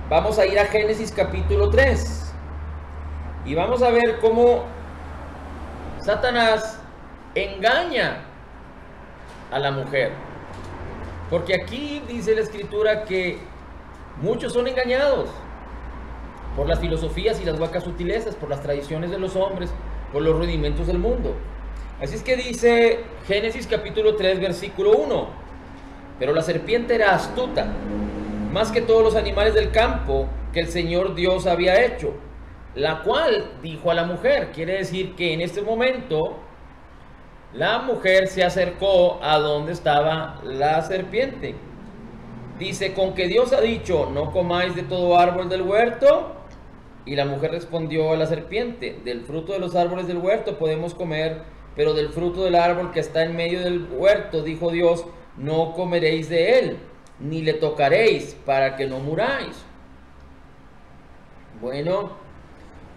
vamos a ir a Génesis capítulo 3 y vamos a ver cómo Satanás engaña a la mujer. Porque aquí dice la escritura que muchos son engañados por las filosofías y las huecas sutilezas, por las tradiciones de los hombres, por los rudimentos del mundo. Así es que dice Génesis capítulo 3 versículo 1: pero la serpiente era astuta, más que todos los animales del campo que el Señor Dios había hecho, la cual dijo a la mujer. Quiere decir que en este momento la mujer se acercó a donde estaba la serpiente. Dice: con que Dios ha dicho, no comáis de todo árbol del huerto. Y la mujer respondió a la serpiente: del fruto de los árboles del huerto podemos comer, pero del fruto del árbol que está en medio del huerto, dijo Dios, no comeréis de él, ni le tocaréis, para que no muráis. Bueno,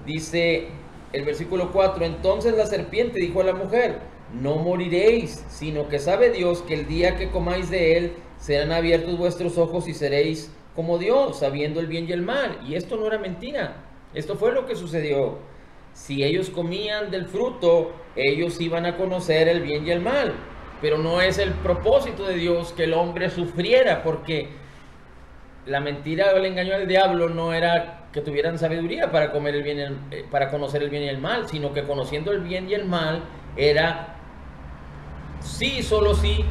dice el versículo 4: entonces la serpiente dijo a la mujer: no moriréis, sino que sabe Dios que el día que comáis de él serán abiertos vuestros ojos y seréis como Dios, sabiendo el bien y el mal. Y esto no era mentira, esto fue lo que sucedió. Si ellos comían del fruto, ellos iban a conocer el bien y el mal. Pero no es el propósito de Dios que el hombre sufriera, porque la mentira o el engaño del diablo no era que tuvieran sabiduría para comer el bien, para conocer el bien y el mal, sino que conociendo el bien y el mal era sí, solo sí,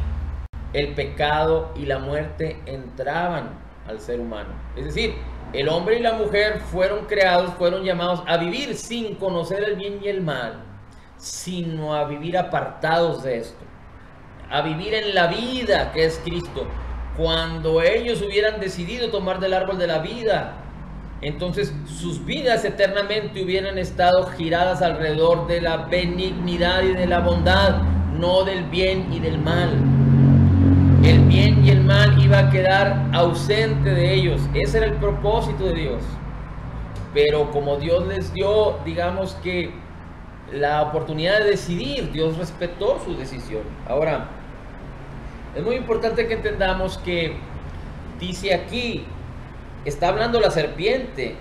el pecado y la muerte entraban al ser humano. Es decir, el hombre y la mujer fueron creados, fueron llamados a vivir sin conocer el bien y el mal, sino a vivir apartados de esto, a vivir en la vida que es Cristo. Cuando ellos hubieran decidido tomar del árbol de la vida, entonces sus vidas eternamente hubieran estado giradas alrededor de la benignidad y de la bondad, no del bien y del mal. El bien y el mal iba a quedar ausente de ellos. Ese era el propósito de Dios. Pero como Dios les dio, digamos que la oportunidad de decidir, Dios respetó su decisión. Ahora, es muy importante que entendamos que dice aquí, está hablando la serpiente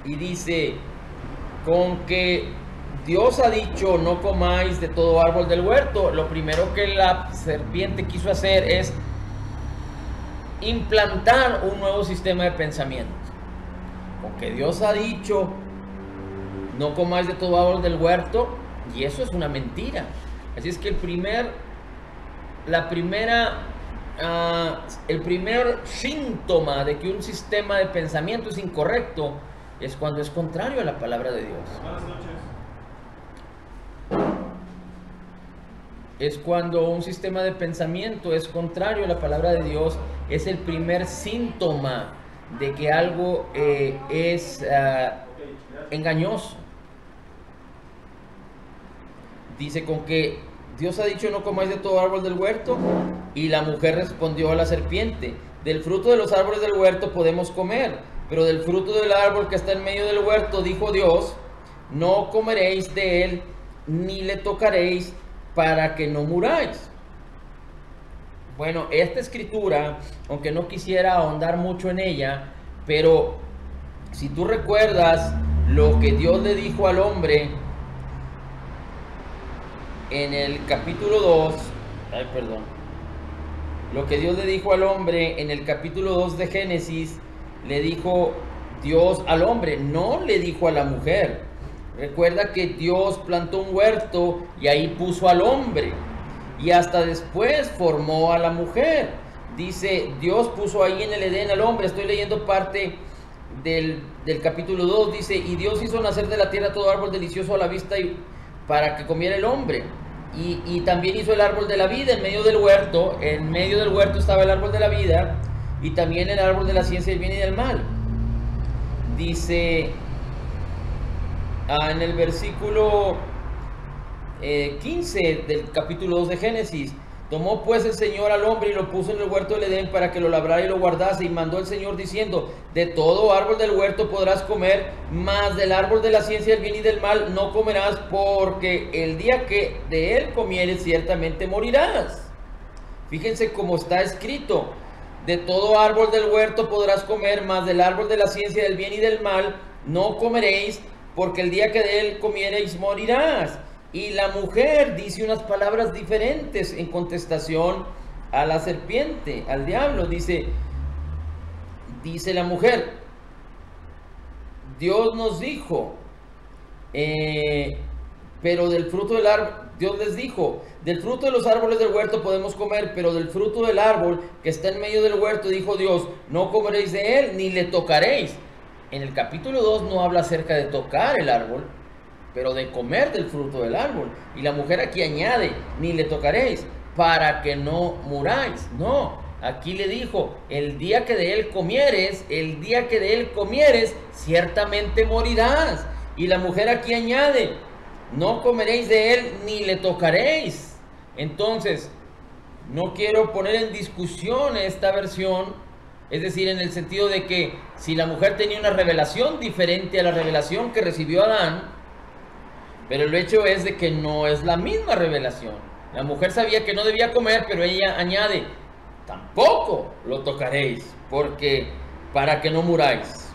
y dice: con que Dios ha dicho, no comáis de todo árbol del huerto. Lo primero que la serpiente quiso hacer es implantar un nuevo sistema de pensamiento. Con que Dios ha dicho, no comáis de todo árbol del huerto, y eso es una mentira. Así es que el primer síntoma de que un sistema de pensamiento es incorrecto es cuando es contrario a la palabra de Dios. Buenas noches. Es cuando un sistema de pensamiento es contrario a la palabra de Dios, es el primer síntoma de que algo es engañoso. Dice: con que Dios ha dicho, no comáis de todo árbol del huerto. Y la mujer respondió a la serpiente: del fruto de los árboles del huerto podemos comer, pero del fruto del árbol que está en medio del huerto, dijo Dios, no comeréis de él, ni le tocaréis, para que no muráis. Bueno, esta escritura, aunque no quisiera ahondar mucho en ella, pero si tú recuerdas lo que Dios le dijo al hombre en el capítulo 2, lo que Dios le dijo al hombre en el capítulo 2 de Génesis, le dijo Dios al hombre, no le dijo a la mujer. Recuerda que Dios plantó un huerto y ahí puso al hombre, y hasta después formó a la mujer. Dice, Dios puso ahí en el Edén al hombre. Estoy leyendo parte del capítulo 2. Dice: y Dios hizo nacer de la tierra todo árbol delicioso a la vista para que comiera el hombre. Y también hizo el árbol de la vida en medio del huerto. En medio del huerto estaba el árbol de la vida y también el árbol de la ciencia del bien y del mal. Dice en el versículo 15 del capítulo 2 de Génesis: tomó pues el Señor al hombre y lo puso en el huerto del Edén para que lo labrara y lo guardase, y mandó el Señor diciendo: de todo árbol del huerto podrás comer, mas del árbol de la ciencia del bien y del mal no comerás, porque el día que de él comieres ciertamente morirás. Fíjense cómo está escrito: de todo árbol del huerto podrás comer, mas del árbol de la ciencia del bien y del mal no comeréis, porque el día que de él comiereis morirás. Y la mujer dice unas palabras diferentes en contestación a la serpiente, al diablo. Dice la mujer, Dios nos dijo, pero del fruto del árbol, Dios les dijo, del fruto de los árboles del huerto podemos comer, pero del fruto del árbol que está en medio del huerto, dijo Dios, no comeréis de él, ni le tocaréis. En el capítulo 2 no habla acerca de tocar el árbol, pero de comer del fruto del árbol. Y la mujer aquí añade, ni le tocaréis, para que no muráis. No, aquí le dijo, el día que de él comieres, ciertamente morirás. Y la mujer aquí añade, no comeréis de él, ni le tocaréis. Entonces, no quiero poner en discusión esta versión, es decir, en el sentido de que si la mujer tenía una revelación diferente a la revelación que recibió Adán, pero el hecho es de que no es la misma revelación. La mujer sabía que no debía comer, pero ella añade, tampoco lo tocaréis, porque para que no muráis.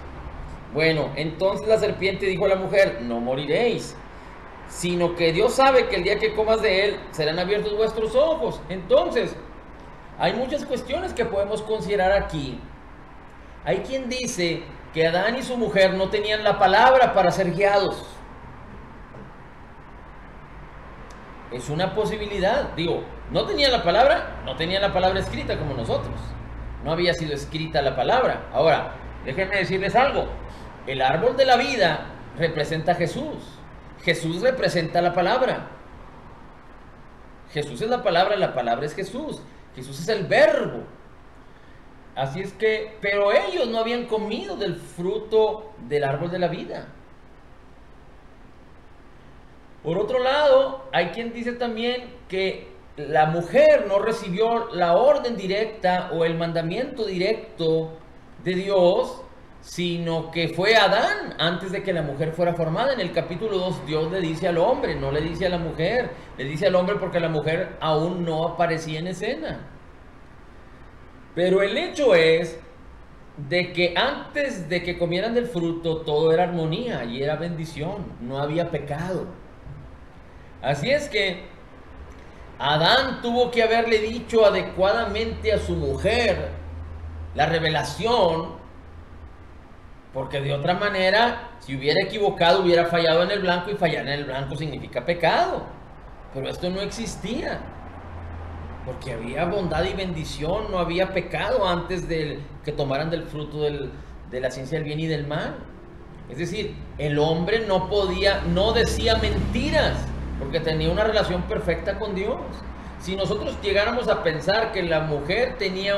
Bueno, entonces la serpiente dijo a la mujer, no moriréis, sino que Dios sabe que el día que comas de él serán abiertos vuestros ojos. Entonces, hay muchas cuestiones que podemos considerar aquí. Hay quien dice que Adán y su mujer no tenían la palabra para ser guiados. Es una posibilidad. Digo, no tenían la palabra escrita como nosotros. No había sido escrita la palabra. Ahora, déjenme decirles algo. El árbol de la vida representa a Jesús. Jesús representa la palabra. Jesús es la palabra es Jesús. Jesús es el verbo. Así es que, pero ellos no habían comido del fruto del árbol de la vida. Por otro lado, hay quien dice también que la mujer no recibió la orden directa o el mandamiento directo de Dios, sino que fue Adán antes de que la mujer fuera formada. En el capítulo 2 Dios le dice al hombre, no le dice a la mujer, le dice al hombre porque la mujer aún no aparecía en escena. Pero el hecho es de que antes de que comieran del fruto todo era armonía y era bendición, no había pecado. Así es que Adán tuvo que haberle dicho adecuadamente a su mujer la revelación, porque de otra manera, si hubiera equivocado, hubiera fallado en el blanco, y fallar en el blanco significa pecado. Pero esto no existía, porque había bondad y bendición, no había pecado antes de que tomaran del fruto de la ciencia del bien y del mal. Es decir, el hombre no decía mentiras, porque tenía una relación perfecta con Dios. Si nosotros llegáramos a pensar que la mujer tenía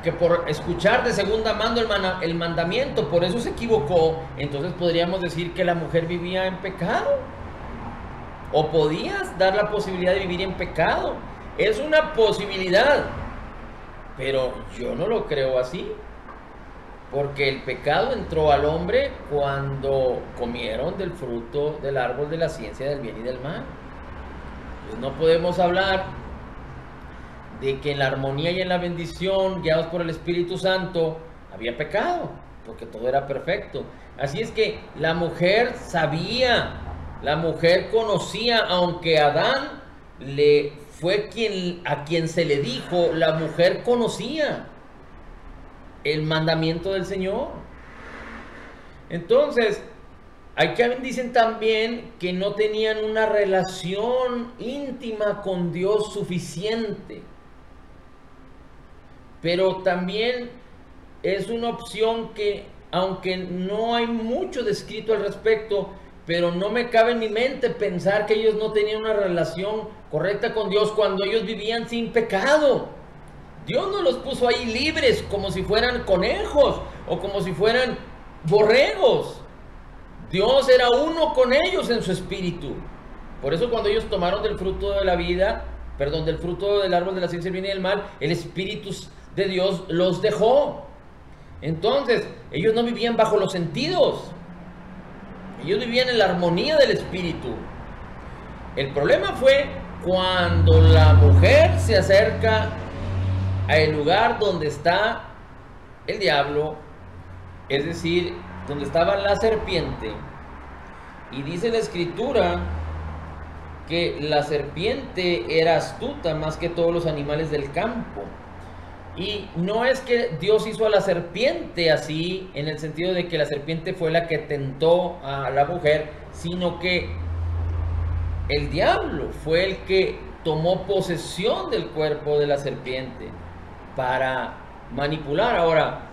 que por escuchar de segunda mano el mandamiento, por eso se equivocó, entonces podríamos decir que la mujer vivía en pecado. O podías dar la posibilidad de vivir en pecado. Es una posibilidad, pero yo no lo creo así. Porque el pecado entró al hombre cuando comieron del fruto del árbol de la ciencia del bien y del mal. Pues no podemos hablar de que en la armonía y en la bendición, guiados por el Espíritu Santo, había pecado, porque todo era perfecto. Así es que la mujer sabía, la mujer conocía, aunque Adán fue a quien se le dijo, la mujer conocía el mandamiento del Señor. Entonces, hay quienes dicen también que no tenían una relación íntima con Dios suficiente. Pero también es una opción que, aunque no hay mucho descrito al respecto, pero no me cabe en mi mente pensar que ellos no tenían una relación correcta con Dios cuando ellos vivían sin pecado. Dios no los puso ahí libres como si fueran conejos o como si fueran borregos. Dios era uno con ellos en su espíritu. Por eso cuando ellos tomaron del fruto de la vida, del fruto del árbol de la ciencia del bien y del mal, el Espíritu de Dios los dejó. Entonces, ellos no vivían bajo los sentidos. Ellos vivían en la armonía del Espíritu. El problema fue cuando la mujer se acerca al lugar donde está el diablo, es decir, donde estaba la serpiente. Y dice la escritura que la serpiente era astuta más que todos los animales del campo. Y no es que Dios hizo a la serpiente así, en el sentido de que la serpiente fue la que tentó a la mujer, sino que el diablo fue el que tomó posesión del cuerpo de la serpiente para manipular. Ahora,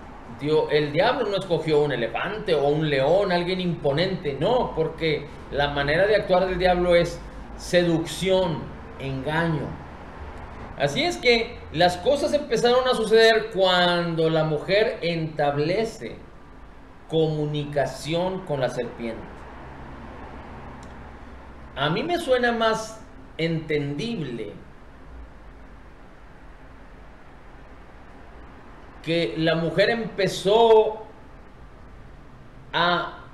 el diablo no escogió un elefante o un león, alguien imponente, no, porque la manera de actuar del diablo es seducción, engaño. Así es que las cosas empezaron a suceder cuando la mujer establece comunicación con la serpiente. A mí me suena más entendible que la mujer empezó a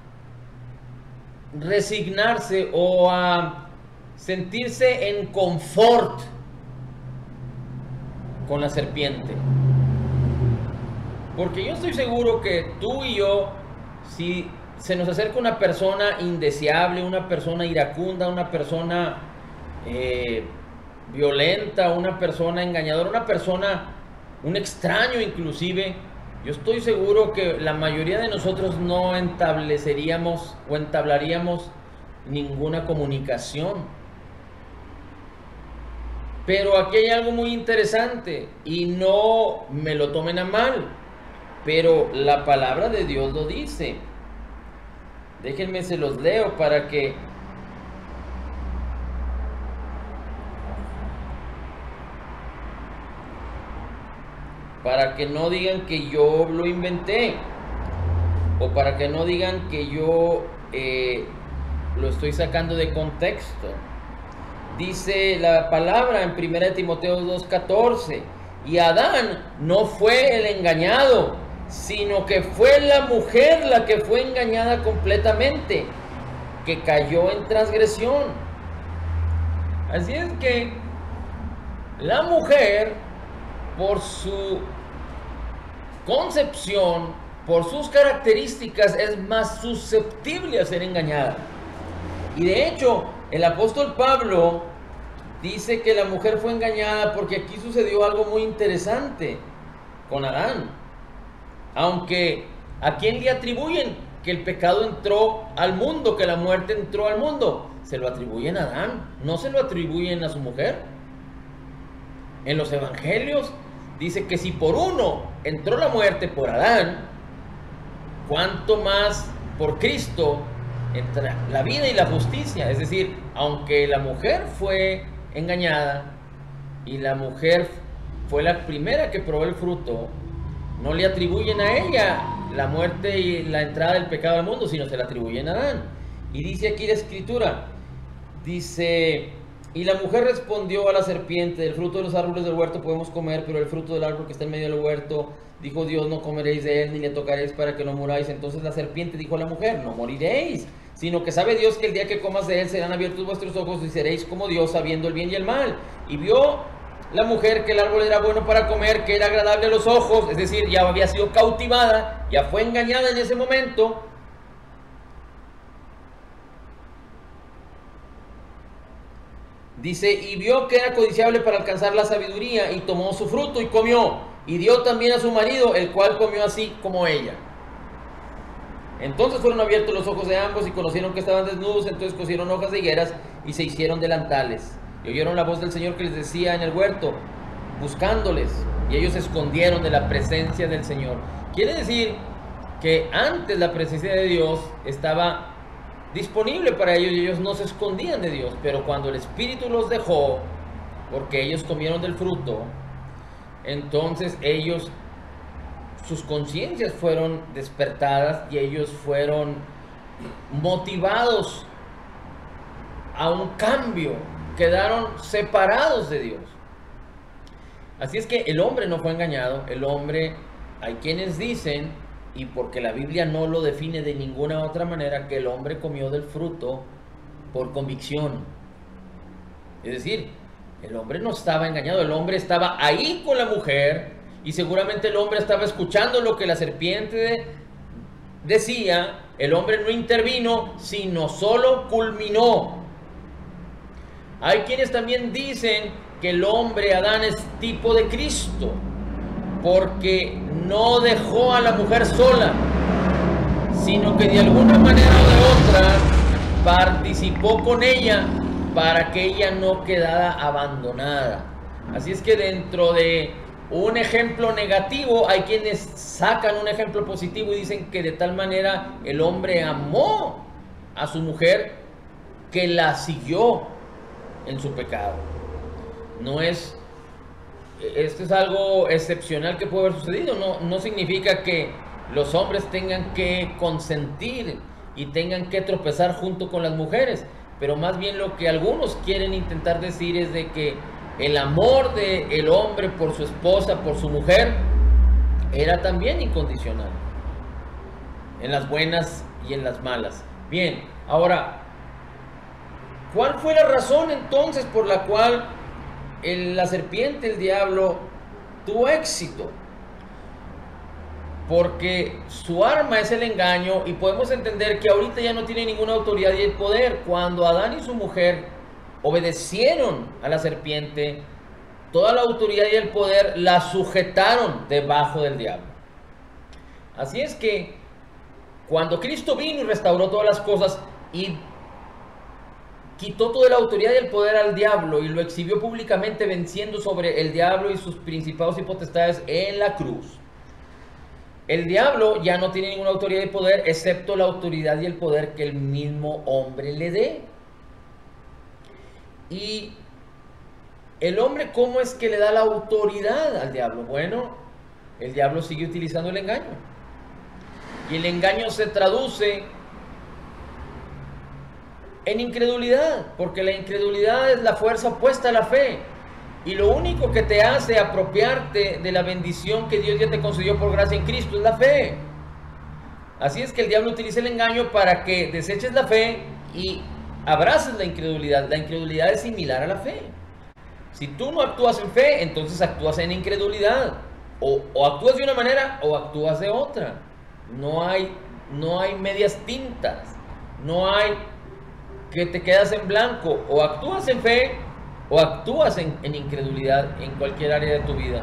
resignarse o a sentirse en confort con la serpiente. Porque yo estoy seguro que tú y yo, si se nos acerca una persona indeseable, una persona iracunda, una persona violenta, una persona engañadora, una persona, un extraño inclusive, yo estoy seguro que la mayoría de nosotros no estableceríamos o entablaríamos ninguna comunicación. Pero aquí hay algo muy interesante y no me lo tomen a mal, pero la palabra de Dios lo dice. Déjenme se los leo para que no digan que yo lo inventé, o para que no digan que yo lo estoy sacando de contexto. Dice la palabra en 1 Timoteo 2:14, y Adán no fue el engañado, sino que fue la mujer la que fue engañada completamente, que cayó en transgresión. Así es que la mujer, por su concepción, por sus características, es más susceptible a ser engañada. Y de hecho, el apóstol Pablo dice que la mujer fue engañada porque aquí sucedió algo muy interesante con Adán. Aunque, ¿a quién le atribuyen que el pecado entró al mundo, que la muerte entró al mundo? Se lo atribuyen a Adán, no se lo atribuyen a su mujer. En los evangelios dice que si por uno entró la muerte, por Adán, ¿cuánto más por Cristo entra la vida y la justicia? Es decir, aunque la mujer fue engañada y la mujer fue la primera que probó el fruto, no le atribuyen a ella la muerte y la entrada del pecado al mundo, sino se la atribuyen a Adán. Y dice aquí la escritura, dice: y la mujer respondió a la serpiente: del fruto de los árboles del huerto podemos comer, pero el fruto del árbol que está en medio del huerto, dijo Dios, no comeréis de él, ni le tocaréis para que no muráis. Entonces la serpiente dijo a la mujer: no moriréis, sino que sabe Dios que el día que comas de él serán abiertos vuestros ojos y seréis como Dios, sabiendo el bien y el mal. Y vio la mujer que el árbol era bueno para comer, que era agradable a los ojos, es decir, ya había sido cautivada, ya fue engañada en ese momento. Dice: y vio que era codiciable para alcanzar la sabiduría, y tomó su fruto y comió, y dio también a su marido, el cual comió así como ella. Entonces fueron abiertos los ojos de ambos y conocieron que estaban desnudos. Entonces cosieron hojas de higueras y se hicieron delantales. Y oyeron la voz del Señor que les decía en el huerto, buscándoles, y ellos se escondieron de la presencia del Señor. Quiere decir que antes la presencia de Dios estaba disponible para ellos y ellos no se escondían de Dios, pero cuando el Espíritu los dejó, porque ellos comieron del fruto, entonces ellos, sus conciencias fueron despertadas y ellos fueron motivados a un cambio, quedaron separados de Dios. Así es que el hombre no fue engañado. El hombre, hay quienes dicen, y porque la Biblia no lo define de ninguna otra manera, que el hombre comió del fruto por convicción. Es decir, el hombre no estaba engañado, el hombre estaba ahí con la mujer, y seguramente el hombre estaba escuchando lo que la serpiente decía. El hombre no intervino, sino solo culminó. Hay quienes también dicen que el hombre Adán es tipo de Cristo, porque no dejó a la mujer sola, sino que de alguna manera o de otra participó con ella para que ella no quedara abandonada. Así es que dentro de un ejemplo negativo hay quienes sacan un ejemplo positivo y dicen que de tal manera el hombre amó a su mujer que la siguió en su pecado. Esto es algo excepcional que puede haber sucedido. No significa que los hombres tengan que consentir y tengan que tropezar junto con las mujeres, pero más bien lo que algunos quieren intentar decir es de que el amor del hombre por su esposa, por su mujer, era también incondicional, en las buenas y en las malas. Bien, ahora, ¿cuál fue la razón entonces por la cual la serpiente, el diablo, tuvo éxito? Porque su arma es el engaño, y podemos entender que ahorita ya no tiene ninguna autoridad y el poder. Cuando Adán y su mujer obedecieron a la serpiente, toda la autoridad y el poder la sujetaron debajo del diablo. Así es que cuando Cristo vino y restauró todas las cosas y quitó toda la autoridad y el poder al diablo y lo exhibió públicamente, venciendo sobre el diablo y sus principados y potestades en la cruz, el diablo ya no tiene ninguna autoridad y poder excepto la autoridad y el poder que el mismo hombre le dé. Y el hombre, ¿cómo es que le da la autoridad al diablo? Bueno, el diablo sigue utilizando el engaño. Y el engaño se traduce en incredulidad, porque la incredulidad es la fuerza opuesta a la fe. Y lo único que te hace apropiarte de la bendición que Dios ya te concedió por gracia en Cristo es la fe. Así es que el diablo utiliza el engaño para que deseches la fe y abraces la incredulidad. La incredulidad es similar a la fe. Si tú no actúas en fe, entonces actúas en incredulidad. O actúas de una manera o actúas de otra. No hay medias tintas. No hay que te quedas en blanco. O actúas en fe o actúas en incredulidad en cualquier área de tu vida.